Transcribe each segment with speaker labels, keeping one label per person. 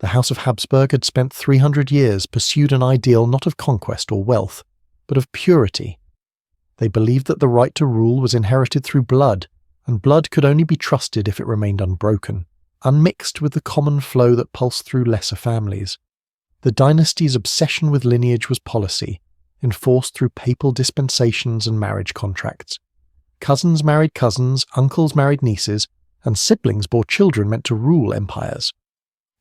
Speaker 1: The House of Habsburg had spent 300 years pursued an ideal not of conquest or wealth, but of purity. They believed that the right to rule was inherited through blood, and blood could only be trusted if it remained unbroken, unmixed with the common flow that pulsed through lesser families. The dynasty's obsession with lineage was policy, enforced through papal dispensations and marriage contracts. Cousins married cousins, uncles married nieces, and siblings bore children meant to rule empires.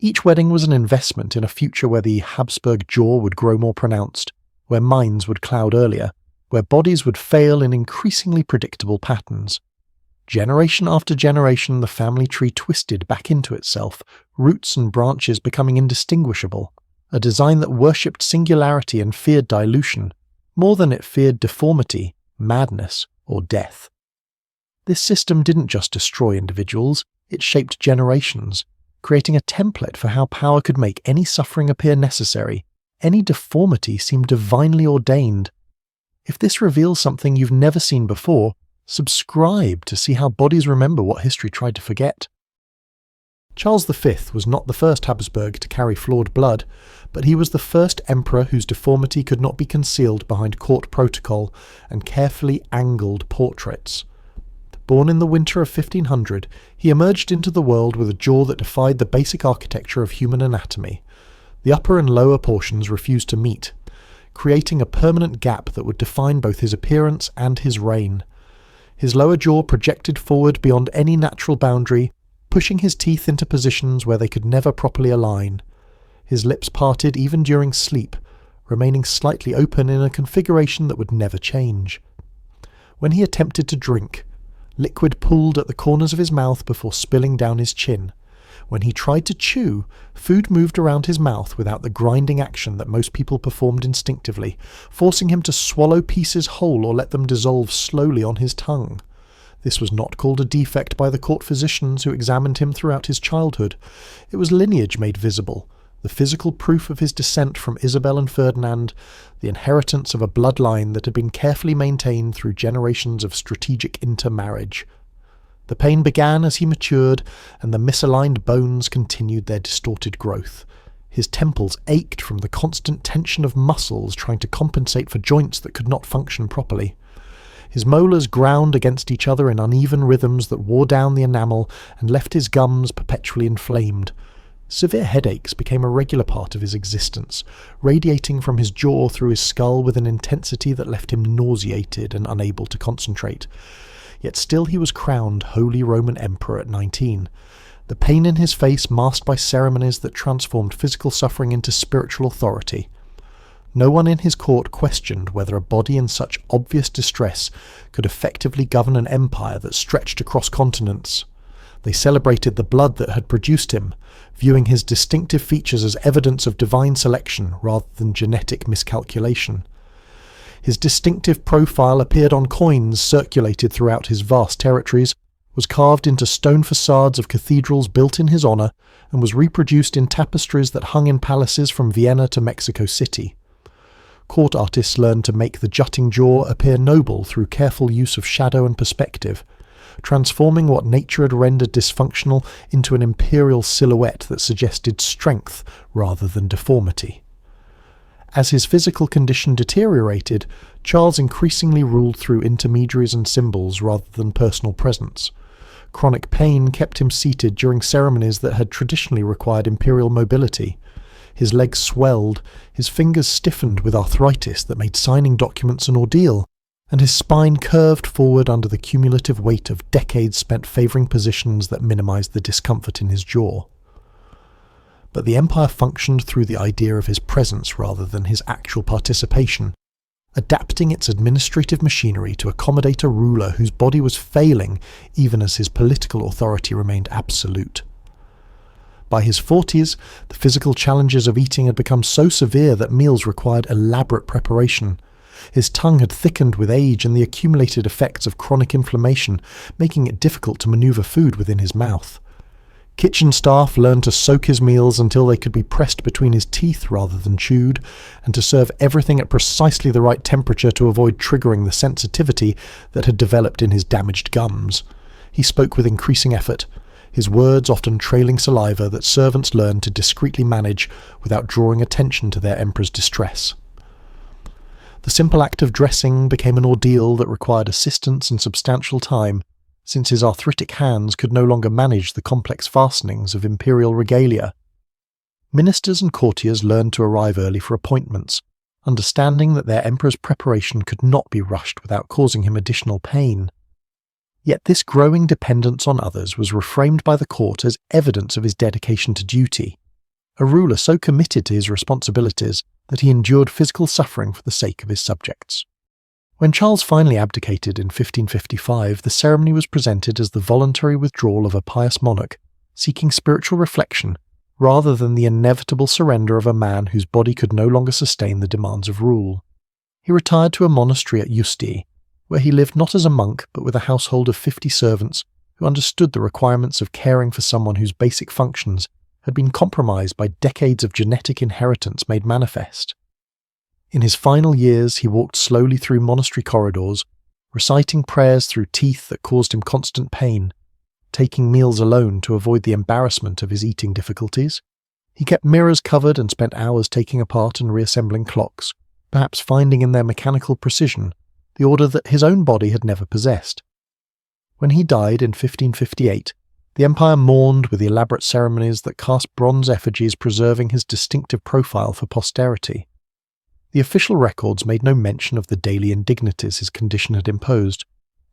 Speaker 1: Each wedding was an investment in a future where the Habsburg jaw would grow more pronounced, where minds would cloud earlier, where bodies would fail in increasingly predictable patterns. Generation after generation, the family tree twisted back into itself, roots and branches becoming indistinguishable, a design that worshipped singularity and feared dilution, more than it feared deformity, madness, or death. This system didn't just destroy individuals, it shaped generations, creating a template for how power could make any suffering appear necessary. Any deformity seemed divinely ordained. If this reveals something you've never seen before, subscribe to see how bodies remember what history tried to forget. Charles V was not the first Habsburg to carry flawed blood, but he was the first emperor whose deformity could not be concealed behind court protocol and carefully angled portraits. Born in the winter of 1500, he emerged into the world with a jaw that defied the basic architecture of human anatomy. The upper and lower portions refused to meet, creating a permanent gap that would define both his appearance and his reign. His lower jaw projected forward beyond any natural boundary, pushing his teeth into positions where they could never properly align. His lips parted even during sleep, remaining slightly open in a configuration that would never change. When he attempted to drink, liquid pooled at the corners of his mouth before spilling down his chin. When he tried to chew, food moved around his mouth without the grinding action that most people performed instinctively, forcing him to swallow pieces whole or let them dissolve slowly on his tongue. This was not called a defect by the court physicians who examined him throughout his childhood. It was lineage made visible, the physical proof of his descent from Isabel and Ferdinand, the inheritance of a bloodline that had been carefully maintained through generations of strategic intermarriage. The pain began as he matured, and the misaligned bones continued their distorted growth. His temples ached from the constant tension of muscles trying to compensate for joints that could not function properly. His molars ground against each other in uneven rhythms that wore down the enamel and left his gums perpetually inflamed. Severe headaches became a regular part of his existence, radiating from his jaw through his skull with an intensity that left him nauseated and unable to concentrate. Yet still he was crowned Holy Roman Emperor at 19. The pain in his face masked by ceremonies that transformed physical suffering into spiritual authority. No one in his court questioned whether a body in such obvious distress could effectively govern an empire that stretched across continents. They celebrated the blood that had produced him, viewing his distinctive features as evidence of divine selection rather than genetic miscalculation. His distinctive profile appeared on coins circulated throughout his vast territories, was carved into stone facades of cathedrals built in his honour, and was reproduced in tapestries that hung in palaces from Vienna to Mexico City. Court artists learned to make the jutting jaw appear noble through careful use of shadow and perspective, transforming what nature had rendered dysfunctional into an imperial silhouette that suggested strength rather than deformity. As his physical condition deteriorated, Charles increasingly ruled through intermediaries and symbols rather than personal presence. Chronic pain kept him seated during ceremonies that had traditionally required imperial mobility. His legs swelled, his fingers stiffened with arthritis that made signing documents an ordeal, and his spine curved forward under the cumulative weight of decades spent favouring positions that minimised the discomfort in his jaw. But the empire functioned through the idea of his presence rather than his actual participation, adapting its administrative machinery to accommodate a ruler whose body was failing even as his political authority remained absolute. By his 40s, the physical challenges of eating had become so severe that meals required elaborate preparation. His tongue had thickened with age and the accumulated effects of chronic inflammation, making it difficult to manoeuvre food within his mouth. Kitchen staff learned to soak his meals until they could be pressed between his teeth rather than chewed, and to serve everything at precisely the right temperature to avoid triggering the sensitivity that had developed in his damaged gums. He spoke with increasing effort, his words often trailing saliva that servants learned to discreetly manage without drawing attention to their emperor's distress. The simple act of dressing became an ordeal that required assistance and substantial time, since his arthritic hands could no longer manage the complex fastenings of imperial regalia. Ministers and courtiers learned to arrive early for appointments, understanding that their emperor's preparation could not be rushed without causing him additional pain. Yet this growing dependence on others was reframed by the court as evidence of his dedication to duty, a ruler so committed to his responsibilities that he endured physical suffering for the sake of his subjects. When Charles finally abdicated in 1555, the ceremony was presented as the voluntary withdrawal of a pious monarch, seeking spiritual reflection rather than the inevitable surrender of a man whose body could no longer sustain the demands of rule. He retired to a monastery at Usti, where he lived not as a monk but with a household of 50 servants who understood the requirements of caring for someone whose basic functions had been compromised by decades of genetic inheritance made manifest. In his final years, he walked slowly through monastery corridors, reciting prayers through teeth that caused him constant pain, taking meals alone to avoid the embarrassment of his eating difficulties. He kept mirrors covered and spent hours taking apart and reassembling clocks, perhaps finding in their mechanical precision the order that his own body had never possessed. When he died in 1558, the empire mourned with elaborate ceremonies that cast bronze effigies preserving his distinctive profile for posterity. The official records made no mention of the daily indignities his condition had imposed.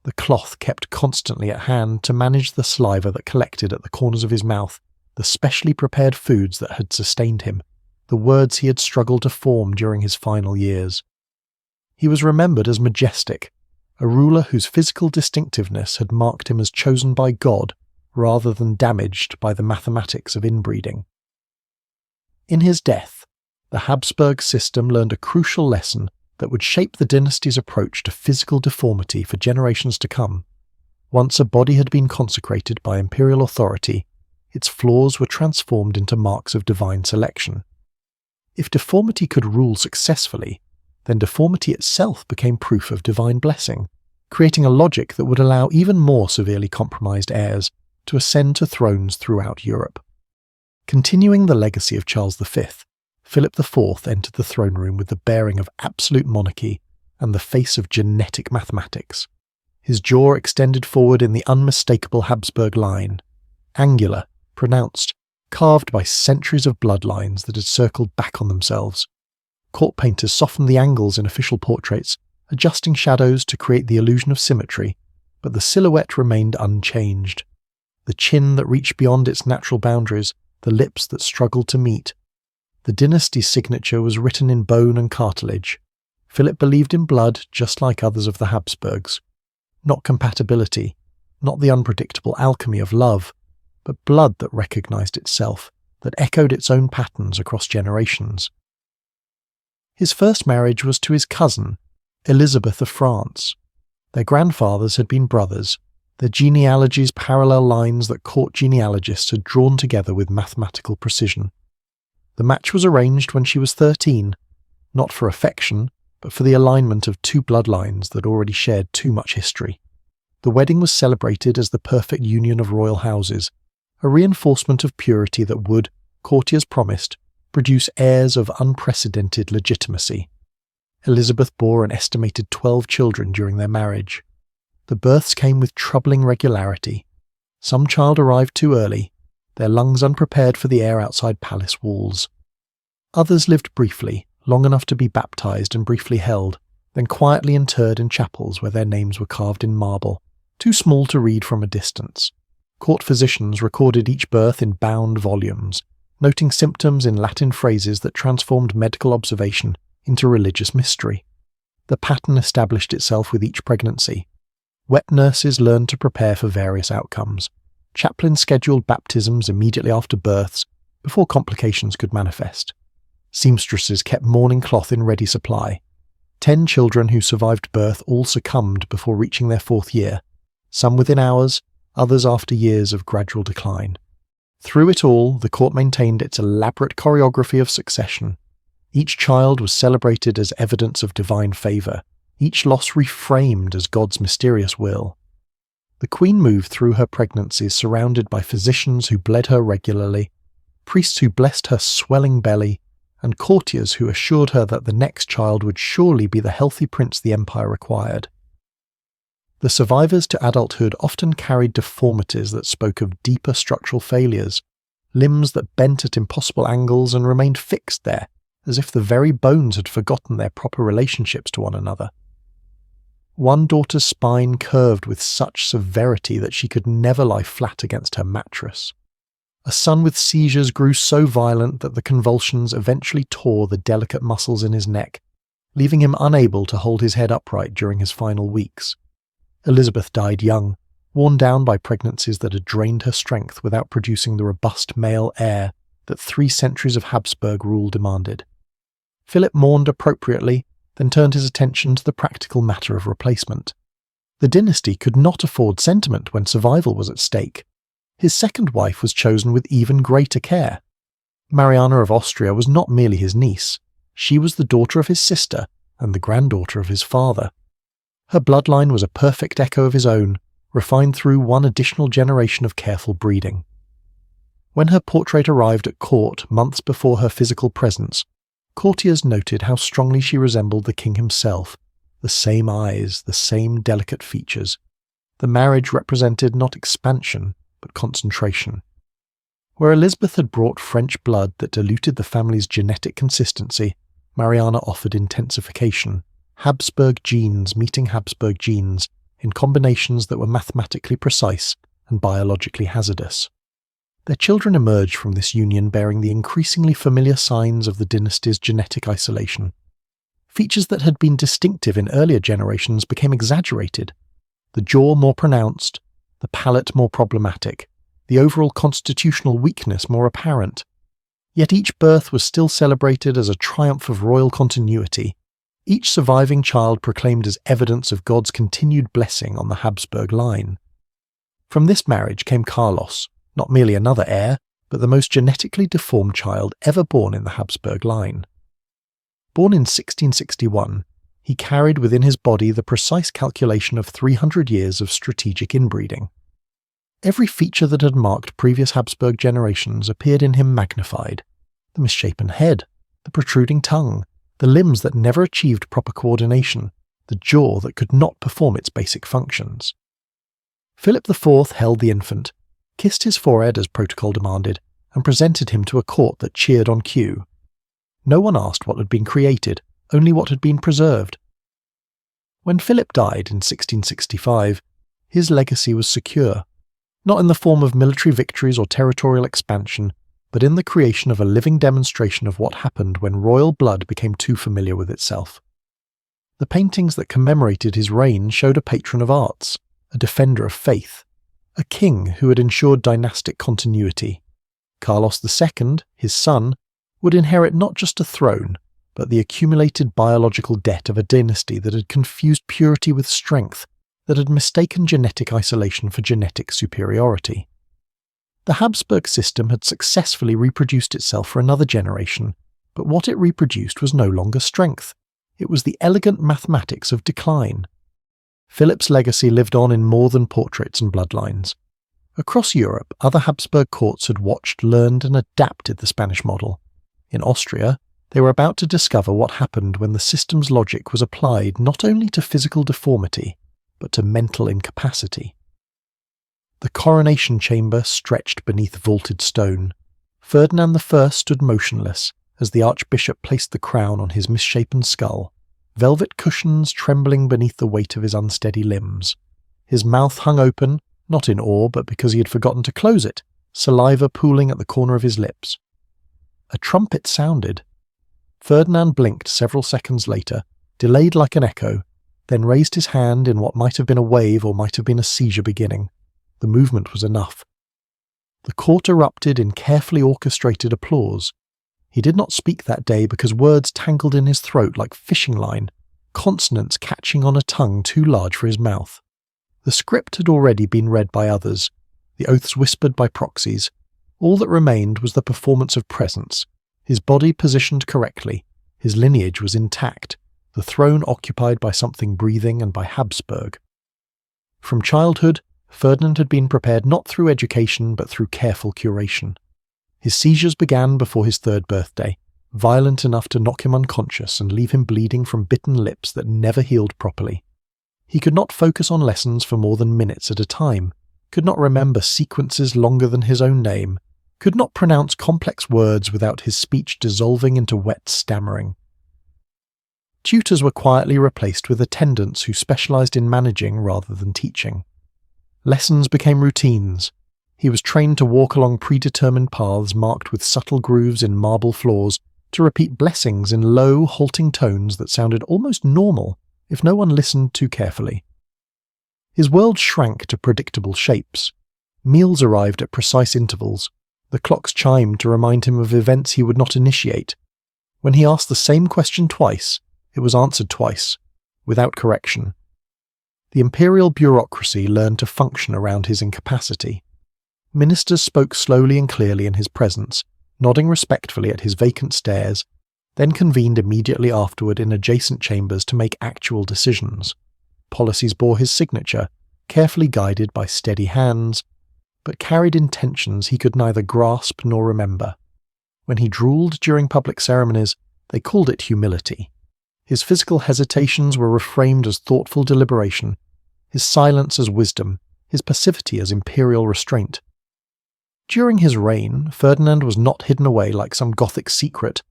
Speaker 1: The cloth kept constantly at hand to manage the saliva that collected at the corners of his mouth, the specially prepared foods that had sustained him, the words he had struggled to form during his final years. He was remembered as majestic, a ruler whose physical distinctiveness had marked him as chosen by God rather than damaged by the mathematics of inbreeding. In his death, the Habsburg system learned a crucial lesson that would shape the dynasty's approach to physical deformity for generations to come. Once a body had been consecrated by imperial authority, its flaws were transformed into marks of divine selection. If deformity could rule successfully, then deformity itself became proof of divine blessing, creating a logic that would allow even more severely compromised heirs to ascend to thrones throughout Europe. Continuing the legacy of Charles V, Philip IV entered the throne room with the bearing of absolute monarchy and the face of genetic mathematics. His jaw extended forward in the unmistakable Habsburg line, angular, pronounced, carved by centuries of bloodlines that had circled back on themselves. Court painters softened the angles in official portraits, adjusting shadows to create the illusion of symmetry, but the silhouette remained unchanged. The chin that reached beyond its natural boundaries, the lips that struggled to meet. The dynasty's signature was written in bone and cartilage. Philip believed in blood just like others of the Habsburgs. Not compatibility, not the unpredictable alchemy of love, but blood that recognized itself, that echoed its own patterns across generations. His first marriage was to his cousin, Elizabeth of France. Their grandfathers had been brothers, their genealogies parallel lines that court genealogists had drawn together with mathematical precision. The match was arranged when she was 13, not for affection, but for the alignment of two bloodlines that already shared too much history. The wedding was celebrated as the perfect union of royal houses, a reinforcement of purity that would, courtiers promised, produce heirs of unprecedented legitimacy. Elizabeth bore an estimated 12 children during their marriage. The births came with troubling regularity. Some child arrived too early, their lungs unprepared for the air outside palace walls. Others lived briefly, long enough to be baptized and briefly held, then quietly interred in chapels where their names were carved in marble, too small to read from a distance. Court physicians recorded each birth in bound volumes, noting symptoms in Latin phrases that transformed medical observation into religious mystery. The pattern established itself with each pregnancy. Wet nurses learned to prepare for various outcomes. Chaplains scheduled baptisms immediately after births, before complications could manifest. Seamstresses kept mourning cloth in ready supply. 10 children who survived birth all succumbed before reaching their 4th year, some within hours, others after years of gradual decline. Through it all, the court maintained its elaborate choreography of succession. Each child was celebrated as evidence of divine favour, each loss reframed as God's mysterious will. The queen moved through her pregnancies surrounded by physicians who bled her regularly, priests who blessed her swelling belly, and courtiers who assured her that the next child would surely be the healthy prince the empire required. The survivors to adulthood often carried deformities that spoke of deeper structural failures, limbs that bent at impossible angles and remained fixed there, as if the very bones had forgotten their proper relationships to one another. One daughter's spine curved with such severity that she could never lie flat against her mattress. A son with seizures grew so violent that the convulsions eventually tore the delicate muscles in his neck, leaving him unable to hold his head upright during his final weeks. Elizabeth died young, worn down by pregnancies that had drained her strength without producing the robust male heir that 3 centuries of Habsburg rule demanded. Philip mourned appropriately, then turned his attention to the practical matter of replacement. The dynasty could not afford sentiment when survival was at stake. His second wife was chosen with even greater care. Mariana of Austria was not merely his niece, she was the daughter of his sister and the granddaughter of his father. Her bloodline was a perfect echo of his own, refined through one additional generation of careful breeding. When her portrait arrived at court months before her physical presence, courtiers noted how strongly she resembled the king himself, the same eyes, the same delicate features. The marriage represented not expansion, but concentration. Where Elizabeth had brought French blood that diluted the family's genetic consistency, Mariana offered intensification, Habsburg genes meeting Habsburg genes in combinations that were mathematically precise and biologically hazardous. Their children emerged from this union bearing the increasingly familiar signs of the dynasty's genetic isolation. Features that had been distinctive in earlier generations became exaggerated, the jaw more pronounced, the palate more problematic, the overall constitutional weakness more apparent. Yet each birth was still celebrated as a triumph of royal continuity, each surviving child proclaimed as evidence of God's continued blessing on the Habsburg line. From this marriage came Carlos, not merely another heir, but the most genetically deformed child ever born in the Habsburg line. Born in 1661, he carried within his body the precise calculation of 300 years of strategic inbreeding. Every feature that had marked previous Habsburg generations appeared in him magnified: the misshapen head, the protruding tongue, the limbs that never achieved proper coordination, the jaw that could not perform its basic functions. Philip IV held the infant, kissed his forehead as protocol demanded, and presented him to a court that cheered on cue. No one asked what had been created, only what had been preserved. When Philip died in 1665, his legacy was secure, not in the form of military victories or territorial expansion, but in the creation of a living demonstration of what happened when royal blood became too familiar with itself. The paintings that commemorated his reign showed a patron of arts, a defender of faith, a king who had ensured dynastic continuity. Carlos II, his son, would inherit not just a throne, but the accumulated biological debt of a dynasty that had confused purity with strength, that had mistaken genetic isolation for genetic superiority. The Habsburg system had successfully reproduced itself for another generation, but what it reproduced was no longer strength. It was the elegant mathematics of decline. Philip's legacy lived on in more than portraits and bloodlines. Across Europe, other Habsburg courts had watched, learned, and adapted the Spanish model. In Austria, they were about to discover what happened when the system's logic was applied not only to physical deformity, but to mental incapacity. The coronation chamber stretched beneath vaulted stone. Ferdinand I stood motionless as the archbishop placed the crown on his misshapen skull, velvet cushions trembling beneath the weight of his unsteady limbs. His mouth hung open, not in awe but because he had forgotten to close it, saliva pooling at the corner of his lips. A trumpet sounded. Ferdinand blinked several seconds later, delayed like an echo, then raised his hand in what might have been a wave or might have been a seizure beginning. The movement was enough. The court erupted in carefully orchestrated applause. He did not speak that day because words tangled in his throat like fishing line, consonants catching on a tongue too large for his mouth. The script had already been read by others, the oaths whispered by proxies. All that remained was the performance of presence, his body positioned correctly, his lineage was intact, the throne occupied by something breathing and by Habsburg. From childhood, Ferdinand had been prepared not through education but through careful curation. His seizures began before his 3rd birthday, violent enough to knock him unconscious and leave him bleeding from bitten lips that never healed properly. He could not focus on lessons for more than minutes at a time, could not remember sequences longer than his own name, could not pronounce complex words without his speech dissolving into wet stammering. Tutors were quietly replaced with attendants who specialized in managing rather than teaching. Lessons became routines. He was trained to walk along predetermined paths marked with subtle grooves in marble floors, to repeat blessings in low, halting tones that sounded almost normal if no one listened too carefully. His world shrank to predictable shapes. Meals arrived at precise intervals. The clocks chimed to remind him of events he would not initiate. When he asked the same question twice, it was answered twice, without correction. The imperial bureaucracy learned to function around his incapacity. Ministers spoke slowly and clearly in his presence, nodding respectfully at his vacant stares, then convened immediately afterward in adjacent chambers to make actual decisions. Policies bore his signature, carefully guided by steady hands, but carried intentions he could neither grasp nor remember. When he drooled during public ceremonies, they called it humility. His physical hesitations were reframed as thoughtful deliberation, his silence as wisdom, his passivity as imperial restraint. During his reign, Ferdinand was not hidden away like some Gothic secret,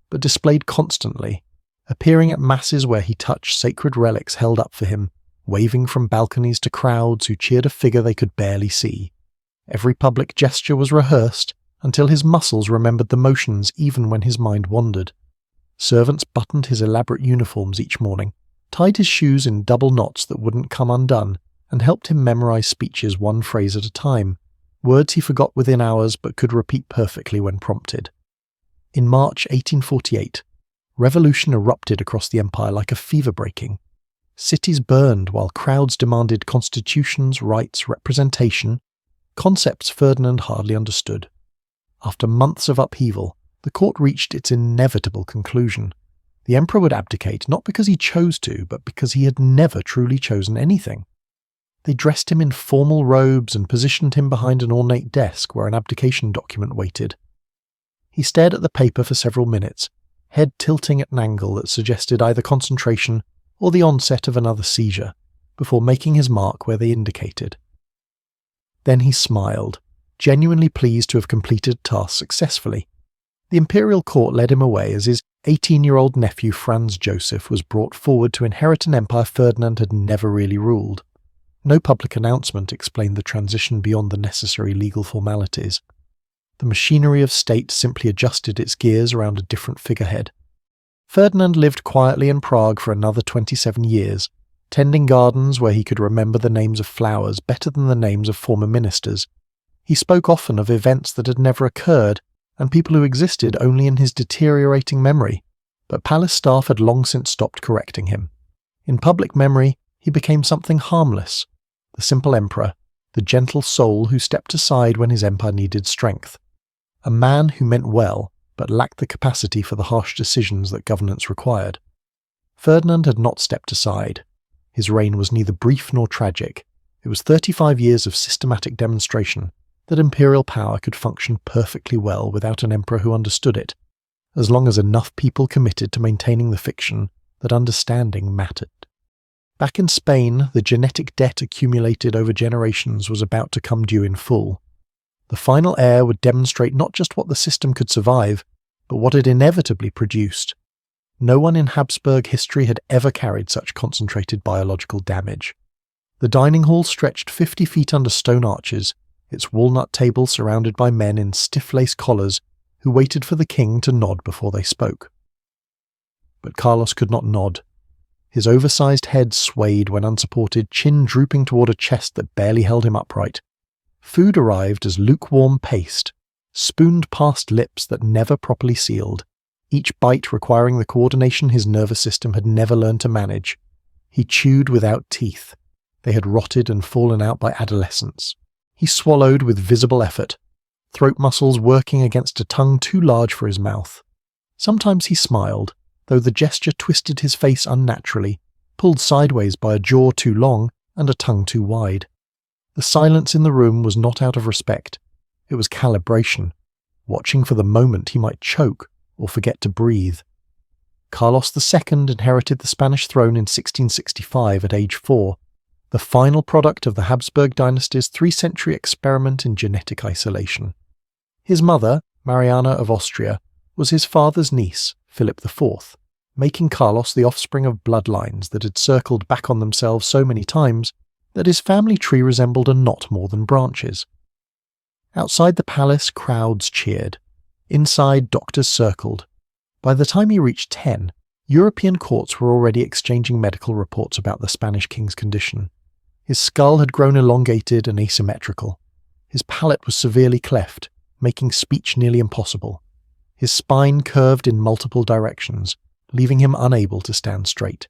Speaker 1: but displayed constantly, appearing at masses where he touched sacred relics held up for him, waving from balconies to crowds who cheered a figure they could barely see. Every public gesture was rehearsed until his muscles remembered the motions even when his mind wandered. Servants buttoned his elaborate uniforms each morning, tied his shoes in double knots that wouldn't come undone, and helped him memorize speeches one phrase at a time, words he forgot within hours but could repeat perfectly when prompted. In March 1848, revolution erupted across the empire like a fever breaking. Cities burned while crowds demanded constitutions, rights, representation, concepts Ferdinand hardly understood. After months of upheaval, the court reached its inevitable conclusion. The emperor would abdicate not because he chose to, but because he had never truly chosen anything. They dressed him in formal robes and positioned him behind an ornate desk where an abdication document waited. He stared at the paper for several minutes, head tilting at an angle that suggested either concentration or the onset of another seizure, before making his mark where they indicated. Then he smiled, genuinely pleased to have completed the task successfully. The imperial court led him away as his 18-year-old nephew Franz Joseph was brought forward to inherit an empire Ferdinand had never really ruled. No public announcement explained the transition beyond the necessary legal formalities. The machinery of state simply adjusted its gears around a different figurehead. Ferdinand lived quietly in Prague for another 27 years, tending gardens where he could remember the names of flowers better than the names of former ministers. He spoke often of events that had never occurred, and people who existed only in his deteriorating memory, but palace staff had long since stopped correcting him. In public memory, he became something harmless, the simple emperor, the gentle soul who stepped aside when his empire needed strength. A man who meant well, but lacked the capacity for the harsh decisions that governance required. Ferdinand had not stepped aside. His reign was neither brief nor tragic. It was 35 years of systematic demonstration that imperial power could function perfectly well without an emperor who understood it, as long as enough people committed to maintaining the fiction that understanding mattered. Back in Spain, the genetic debt accumulated over generations was about to come due in full. The final heir would demonstrate not just what the system could survive, but what it inevitably produced. No one in Habsburg history had ever carried such concentrated biological damage. The dining hall stretched 50 feet under stone arches, its walnut table surrounded by men in stiff-lace collars who waited for the king to nod before they spoke. But Carlos could not nod. His oversized head swayed when unsupported, chin drooping toward a chest that barely held him upright. Food arrived as lukewarm paste, spooned past lips that never properly sealed, each bite requiring the coordination his nervous system had never learned to manage. He chewed without teeth. They had rotted and fallen out by adolescence. He swallowed with visible effort, throat muscles working against a tongue too large for his mouth. Sometimes he smiled, though the gesture twisted his face unnaturally, pulled sideways by a jaw too long and a tongue too wide. The silence in the room was not out of respect. It was calibration, watching for the moment he might choke or forget to breathe. Carlos II inherited the Spanish throne in 1665 at age 4, the final product of the Habsburg dynasty's 3-century experiment in genetic isolation. His mother, Mariana of Austria, was his father's niece, Philip IV, making Carlos the offspring of bloodlines that had circled back on themselves so many times that his family tree resembled a knot more than branches. Outside the palace, crowds cheered. Inside, doctors circled. By the time he reached 10, European courts were already exchanging medical reports about the Spanish king's condition. His skull had grown elongated and asymmetrical. His palate was severely cleft, making speech nearly impossible. His spine curved in multiple directions, leaving him unable to stand straight.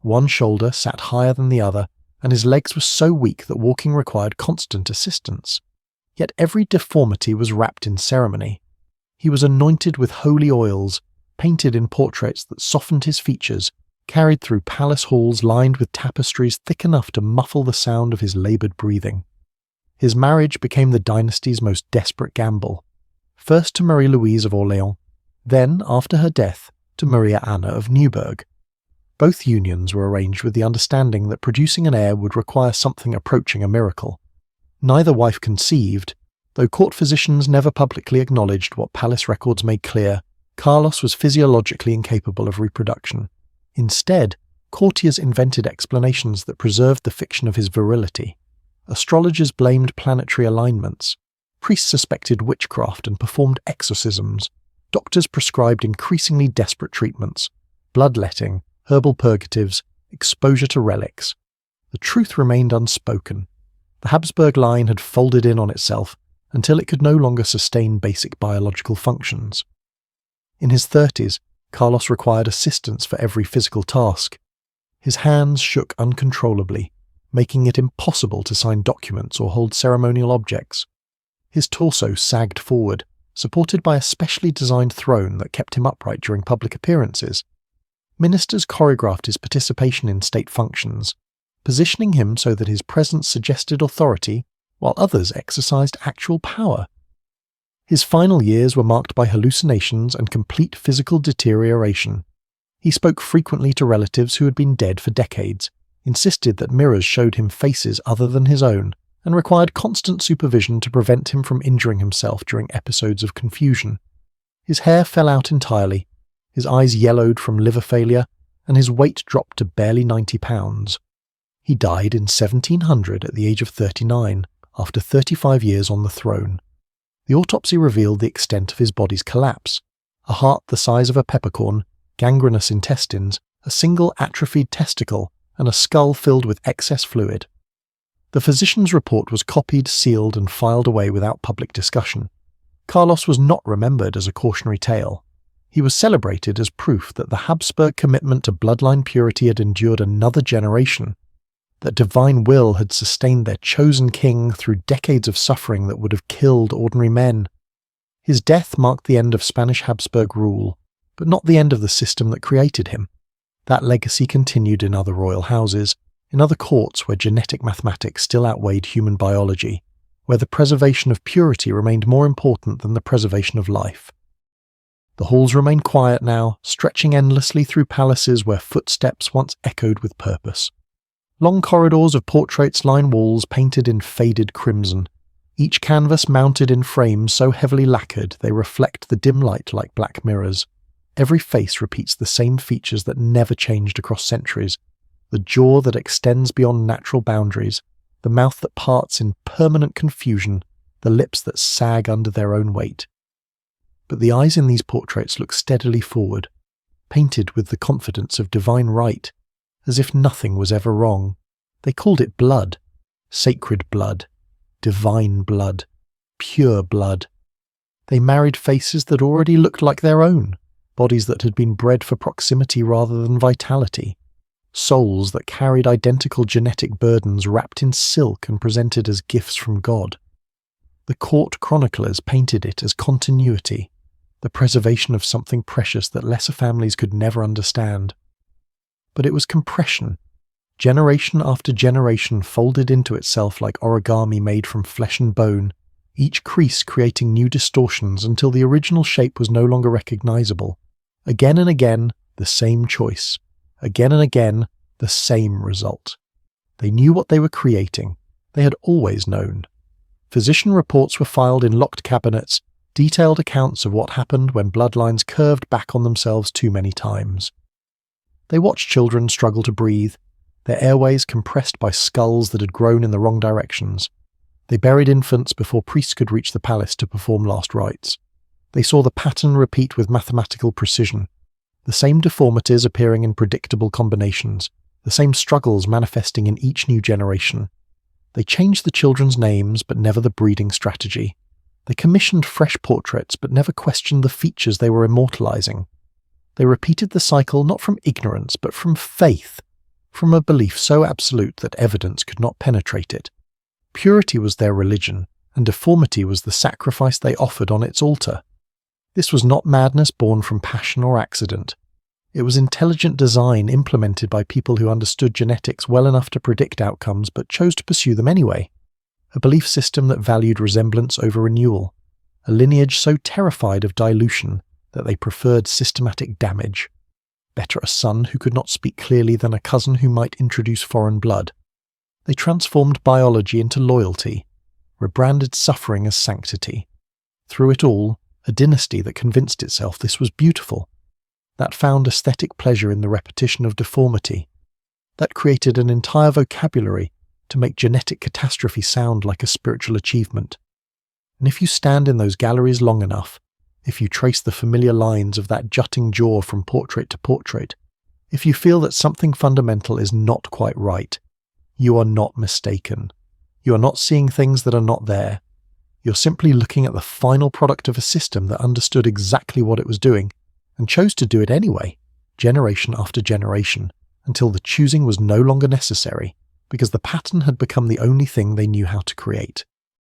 Speaker 1: One shoulder sat higher than the other, and his legs were so weak that walking required constant assistance. Yet every deformity was wrapped in ceremony. He was anointed with holy oils, painted in portraits that softened his features, carried through palace halls lined with tapestries thick enough to muffle the sound of his laboured breathing. His marriage became the dynasty's most desperate gamble, first to Marie-Louise of Orléans, then, after her death, to Maria Anna of Neuburg. Both unions were arranged with the understanding that producing an heir would require something approaching a miracle. Neither wife conceived, though court physicians never publicly acknowledged what palace records made clear: Carlos was physiologically incapable of reproduction. Instead, courtiers invented explanations that preserved the fiction of his virility. Astrologers blamed planetary alignments. Priests suspected witchcraft and performed exorcisms. Doctors prescribed increasingly desperate treatments: bloodletting, herbal purgatives, exposure to relics. The truth remained unspoken. The Habsburg line had folded in on itself until it could no longer sustain basic biological functions. In his 30s, Carlos required assistance for every physical task. His hands shook uncontrollably, making it impossible to sign documents or hold ceremonial objects. His torso sagged forward, supported by a specially designed throne that kept him upright during public appearances. Ministers choreographed his participation in state functions, positioning him so that his presence suggested authority, while others exercised actual power. His final years were marked by hallucinations and complete physical deterioration. He spoke frequently to relatives who had been dead for decades, insisted that mirrors showed him faces other than his own, and required constant supervision to prevent him from injuring himself during episodes of confusion. His hair fell out entirely, his eyes yellowed from liver failure, and his weight dropped to barely 90 pounds. He died in 1700 at the age of 39, after 35 years on the throne. The autopsy revealed the extent of his body's collapse: a heart the size of a peppercorn, gangrenous intestines, a single atrophied testicle, and a skull filled with excess fluid. The physician's report was copied, sealed, and filed away without public discussion. Carlos was not remembered as a cautionary tale. He was celebrated as proof that the Habsburg commitment to bloodline purity had endured another generation, that divine will had sustained their chosen king through decades of suffering that would have killed ordinary men. His death marked the end of Spanish Habsburg rule, but not the end of the system that created him. That legacy continued in other royal houses, in other courts where genetic mathematics still outweighed human biology, where the preservation of purity remained more important than the preservation of life. The halls remain quiet now, stretching endlessly through palaces where footsteps once echoed with purpose. Long corridors of portraits line walls painted in faded crimson, each canvas mounted in frames so heavily lacquered they reflect the dim light like black mirrors. Every face repeats the same features that never changed across centuries: the jaw that extends beyond natural boundaries, the mouth that parts in permanent confusion, the lips that sag under their own weight. But the eyes in these portraits look steadily forward, painted with the confidence of divine right, as if nothing was ever wrong. They called it blood, sacred blood, divine blood, pure blood. They married faces that already looked like their own, bodies that had been bred for proximity rather than vitality, souls that carried identical genetic burdens wrapped in silk and presented as gifts from God. The court chroniclers painted it as continuity, the preservation of something precious that lesser families could never understand. But it was compression, Generation after generation folded into itself like origami made from flesh and bone, each crease creating new distortions until the original shape was no longer recognizable. Again and again, the same choice. Again and again, the same result. They knew what they were creating. They had always known. Physician reports were filed in locked cabinets, detailed accounts of what happened when bloodlines curved back on themselves too many times. They watched children struggle to breathe, their airways compressed by skulls that had grown in the wrong directions. They buried infants before priests could reach the palace to perform last rites. They saw the pattern repeat with mathematical precision, the same deformities appearing in predictable combinations, the same struggles manifesting in each new generation. They changed the children's names, but never the breeding strategy. They commissioned fresh portraits, but never questioned the features they were immortalizing. They repeated the cycle not from ignorance, but from faith, from a belief so absolute that evidence could not penetrate it. Purity was their religion, and deformity was the sacrifice they offered on its altar. This was not madness born from passion or accident. It was intelligent design implemented by people who understood genetics well enough to predict outcomes but chose to pursue them anyway. A belief system that valued resemblance over renewal. A lineage so terrified of dilution that they preferred systematic damage. Better a son who could not speak clearly than a cousin who might introduce foreign blood. They transformed biology into loyalty, rebranded suffering as sanctity. Through it all, a dynasty that convinced itself this was beautiful, that found aesthetic pleasure in the repetition of deformity, that created an entire vocabulary to make genetic catastrophe sound like a spiritual achievement. And if you stand in those galleries long enough, if you trace the familiar lines of that jutting jaw from portrait to portrait, if you feel that something fundamental is not quite right, you are not mistaken. You are not seeing things that are not there. You're simply looking at the final product of a system that understood exactly what it was doing and chose to do it anyway, generation after generation, until the choosing was no longer necessary, because the pattern had become the only thing they knew how to create.